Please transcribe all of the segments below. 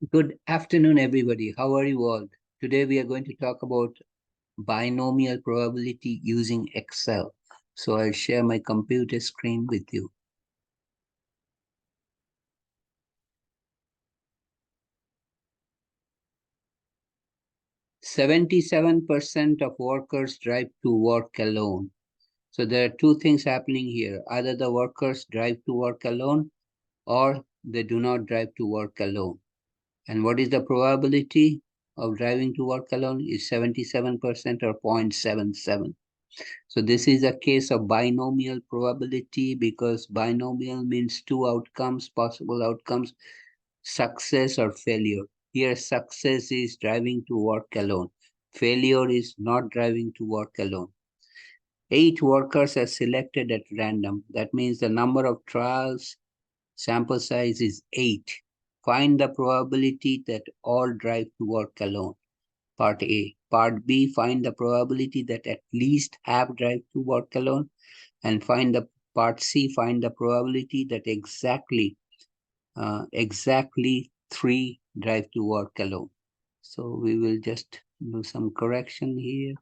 Good afternoon, everybody. How are you all? Today we are going to talk about binomial probability using Excel. So I'll share my computer screen with you. "77% of workers drive to work alone." So there are two things happening here. Either the workers drive to work alone or they do not drive to work alone. And what is the probability of driving to work alone is 77% or 0.77. So this is a case of binomial probability because binomial means two outcomes, possible outcomes, success or failure. Here success is driving to work alone. Failure is not driving to work alone. 8 workers are selected at random. That means the number of trials sample size is 8. Find the probability that all drive to work alone. Part A. Part B, find the probability that at least half drive to work alone. And find the part C, find the probability that exactly 3 drive to work alone. So we will just do some correction here.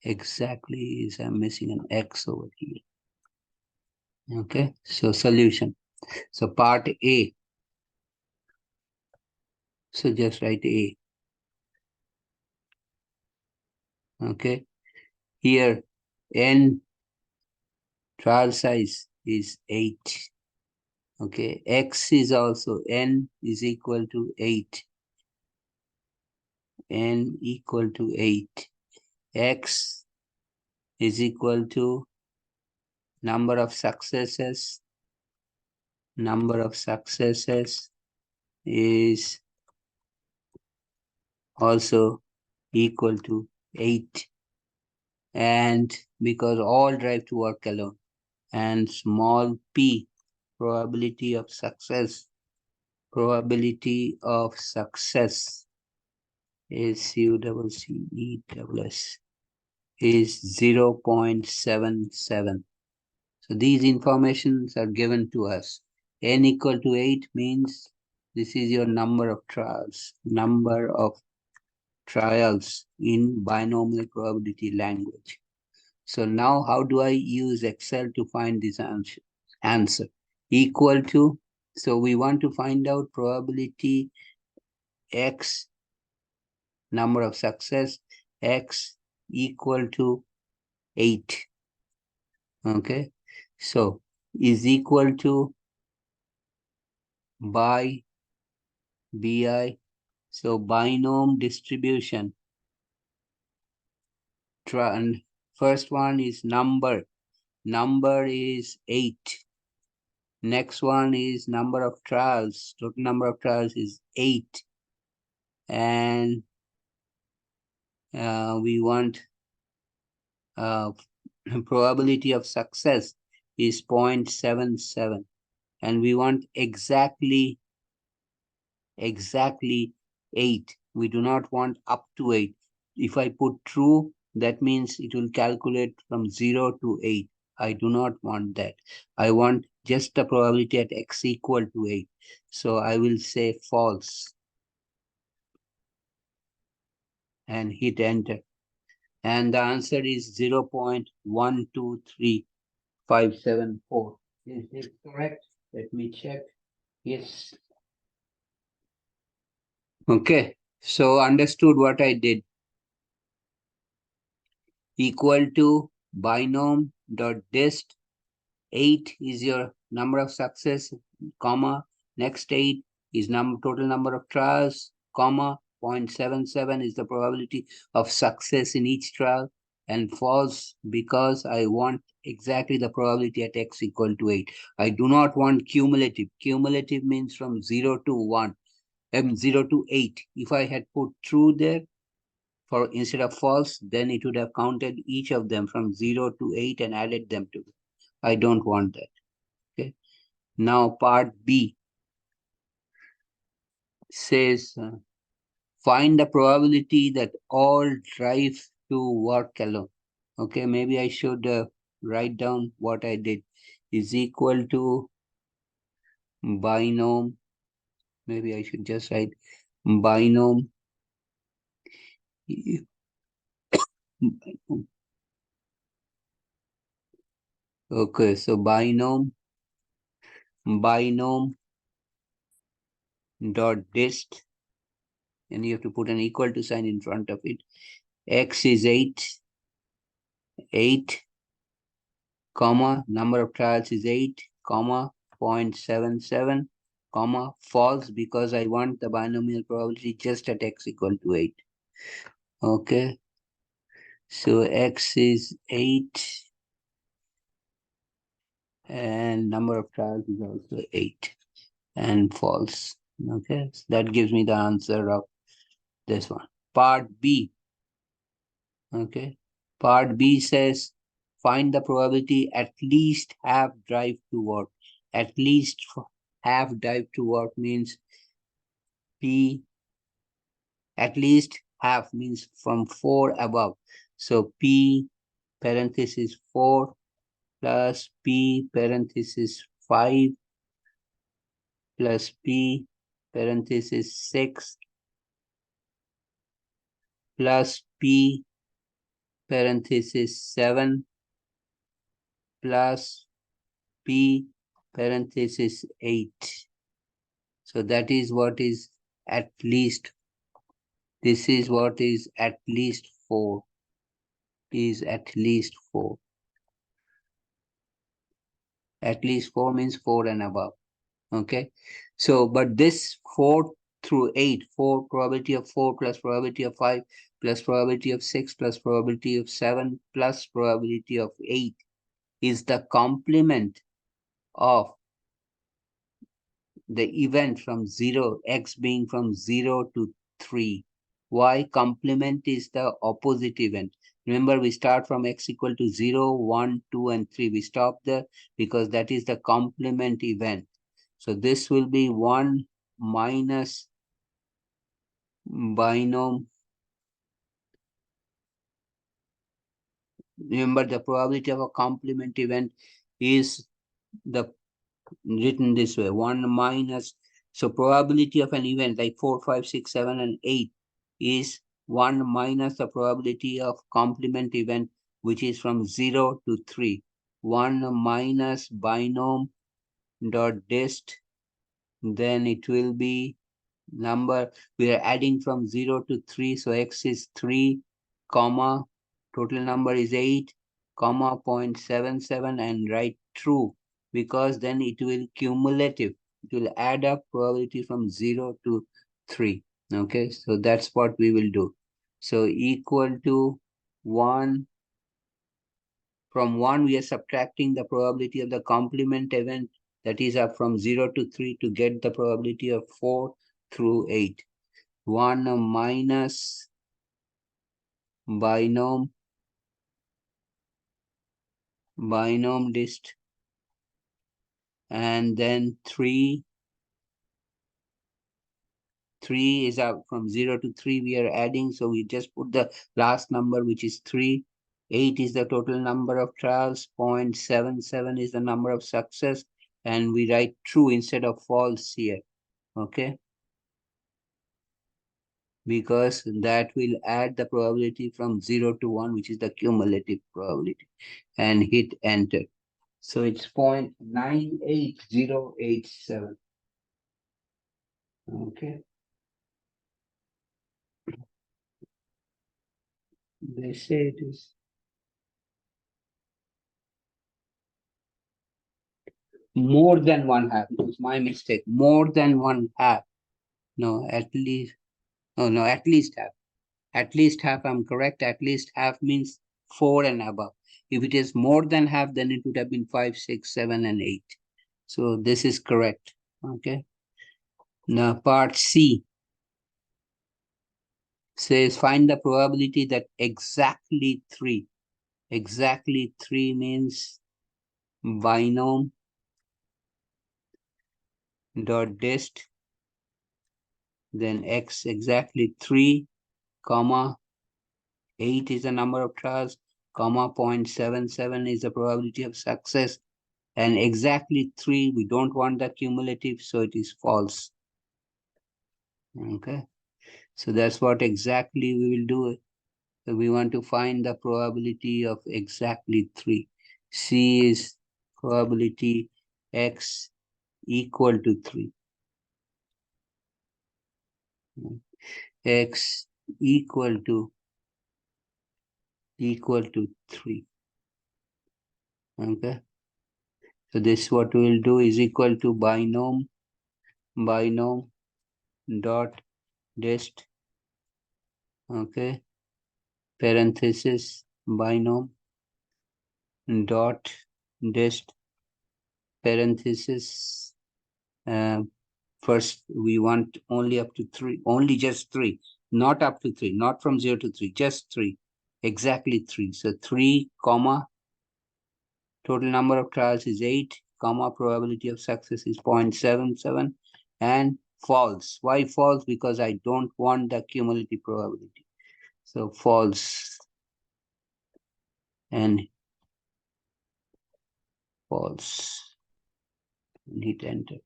Exactly is I'm missing an X over here. Okay, so solution. So part A. So just write A. Okay, here N trial size is 8. Okay, X is also N is equal to 8. N equal to 8. X is equal to number of successes. Number of successes is also equal to 8. And because all drive to work alone. And small p, probability of success. Probability of success is UCCESS is 0.77. So these informations are given to us. N equal to 8 means this is your number of trials. Number of trials in binomial probability language. So now how do I use Excel to find this answer? Equal to, so we want to find out probability X, number of success, X equal to 8. Okay, so is equal to by BI. So binom distribution. And first one is number. Number is 8. Next one is number of trials. Total number of trials is 8. And we want probability of success is 0.77. And we want exactly 8. We do not want up to 8. If I put true, that means it will calculate from 0 to 8. I do not want that. I want just the probability at X equal to 8. So I will say false and hit enter. And the answer is 0.123574. Is this correct? Let me check. Yes. Okay. So understood what I did. Equal to binom dot dist. 8 is your number of success, comma. Next 8 is total number of trials, comma. 0.77 is the probability of success in each trial, and false because I want exactly the probability at X equal to 8. I do not want cumulative. Cumulative means from 0 to 1, 0 to 8. If I had put true there, for instead of false, then it would have counted each of them from 0 to 8 and added them together. I don't want that. Okay. Now part B says find the probability that all drive to work alone. Okay, maybe I should write down what I did is equal to binom Maybe I should just write binom. Okay, so binom dot dist, and you have to put an equal to sign in front of it. X is 8, comma, number of trials is 8, comma, 0.77, comma, false, because I want the binomial probability just at x equal to 8. Okay, so x is 8 and number of trials is also 8 and false. Okay, so that gives me the answer of this one. Part B. Okay, part B says find the probability at least half drive to work. At least half drive to work means P, at least half means from 4 above. So P parenthesis 4 plus P parenthesis 5 plus P parenthesis 6 plus P parenthesis 7 plus P parenthesis 8. So that is what is at least. This is what is at least 4. Is at least 4. At least 4 means 4 and above. Okay. So, but this 4 through 8, 4 probability of 4 plus probability of 5 plus probability of 6 plus probability of 7 plus probability of 8 is the complement of the event from 0, x being from 0 to 3. Y complement is the opposite event. Remember, we start from x equal to 0, 1, 2, and 3. We stop there because that is the complement event. So this will be 1 minus binom. Remember, the probability of a complement event is the written this way, 1 minus, so probability of an event like 4, 5, 6, 7, and 8 is 1 minus the probability of complement event, which is from 0 to 3. 1 minus binom dot dist, then it will be number, we are adding from 0 to 3, so x is 3, comma, total number is 8, comma, 0.77, and write true, because then it will cumulative. It will add up probability from 0 to 3. Okay, so that's what we will do. So equal to 1. From 1, we are subtracting the probability of the complement event, that is up from 0 to 3 to get the probability of 4 through 8. 1 minus binom dist, and then 3 is up from 0 to 3 we are adding, so we just put the last number, which is 3. 8 is the total number of trials, 0.77 is the number of success, and we write true instead of false here. Okay, because that will add the probability from 0 to 1, which is the cumulative probability, and hit enter. So it's 0.98087. Okay. They say it is more than one half. It was my mistake. More than one half. No, at least. Oh, no, at least half. At least half, I'm correct. At least half means 4 and above. If it is more than half, then it would have been 5, 6, 7, and 8. So this is correct. Okay. Now part C says find the probability that exactly 3 means binom dot dist, then x exactly 3, comma, 8 is the number of trials, comma, 0.77 is the probability of success, and exactly 3, we don't want the cumulative, so it is false. Okay. So that's what exactly we will do. So we want to find the probability of exactly 3. C is probability x equal to 3. X equal to 3. Okay. So this what we will do is equal to binom dot dist. Okay. Parenthesis binom dot dist parenthesis. Uh, First, we want only up to 3, only just 3, not up to 3, not from 0 to 3, just 3, exactly 3. So 3, comma, total number of trials is 8, comma, probability of success is 0.77, and false. Why false? Because I don't want the cumulative probability. So false and false. And hit enter.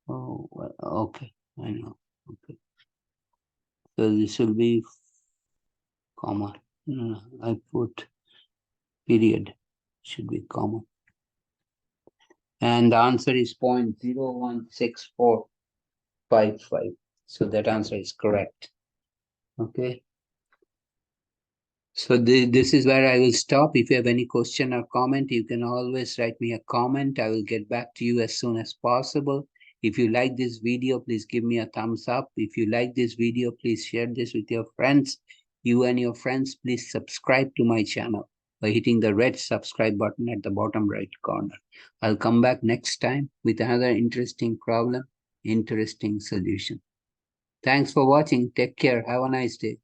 Oh, well, okay, I know. Okay. So this will be comma. I put period, should be comma. And the answer is 0.016455. So that answer is correct. Okay. So this is where I will stop. If you have any question or comment, you can always write me a comment. I will get back to you as soon as possible. If you like this video, please give me a thumbs up. If you like this video, please share this with your friends. You and your friends, please subscribe to my channel by hitting the red subscribe button at the bottom right corner. I'll come back next time with another interesting problem, interesting solution. Thanks for watching. Take care. Have a nice day.